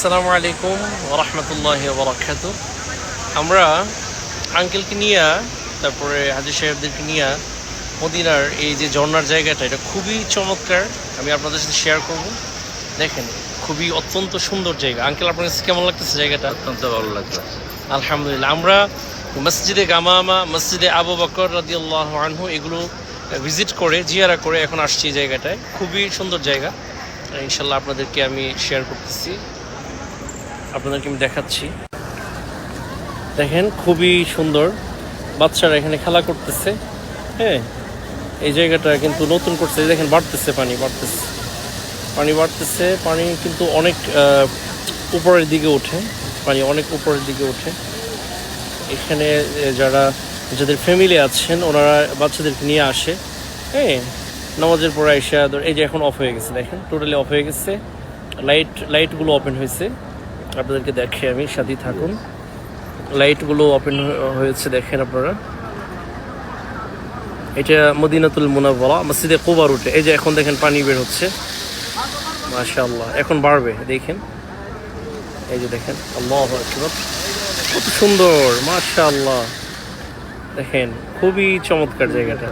আসসালামু আলাইকুম ওয়া রাহমাতুল্লাহি ওয়া বারাকাতুহু। আমরা আঙ্কেলকে নিয়ে তারপরে হাজী সাহেবদেরকে নিয়ে মদিনার এই যে ঝর্ণার জায়গাটা, এটা খুবই চমৎকার। আমি আপনাদের সাথে শেয়ার করব। দেখেন, খুবই অত্যন্ত সুন্দর জায়গা। আঙ্কেল, আপনার কাছে কেমন লাগতেছে জায়গাটা? অত্যন্ত ভালো লাগছে। আলহামদুলিল্লাহ। আমরা মসজিদে গামামা, মসজিদে আবু বকর রাদিয়াল্লাহু আনহু এগুলো ভিজিট করে, জিয়ারা করে এখন আসছি এই জায়গাটায়। খুবই সুন্দর জায়গা। ইনশাল্লাহ আপনাদেরকে আমি শেয়ার করতেছি, আপনাদেরকে আমি দেখাচ্ছি। দেখেন, খুবই সুন্দর। বাচ্চারা এখানে খেলা করতেছে। হ্যাঁ, এই জায়গাটা কিন্তু নতুন করছে। দেখেন, বাড়তেছে, পানি বাড়তেছে। পানি কিন্তু অনেক উপরের দিকে ওঠে, পানি অনেক উপরের দিকে ওঠে। এখানে যাদের ফ্যামিলি আছেন, ওনারা বাচ্চাদেরকে নিয়ে আসে। হ্যাঁ, নামাজের পরে এসে এই যে এখন অফ হয়ে গেছে, দেখেন টোটালি অফ হয়ে গেছে। লাইটগুলো ওপেন হয়েছে, আপনাদেরকে দেখে আমি, সাথেই থাকুন। লাইটগুলো ওপেন হয়েছে, দেখেন আপনারা। এটা মদিনাতুল মুনাওয়ারা, মসজিদে কুবা রুটে। এই যে এখন দেখেন পানি বের হচ্ছে, মাশাআল্লাহ। এখন বাড়বে, দেখেন। এই যে দেখেন, আল্লাহু আকবার, কত সুন্দর, মাশাআল্লাহ। দেখেন, খুবই চমৎকার জায়গাটা।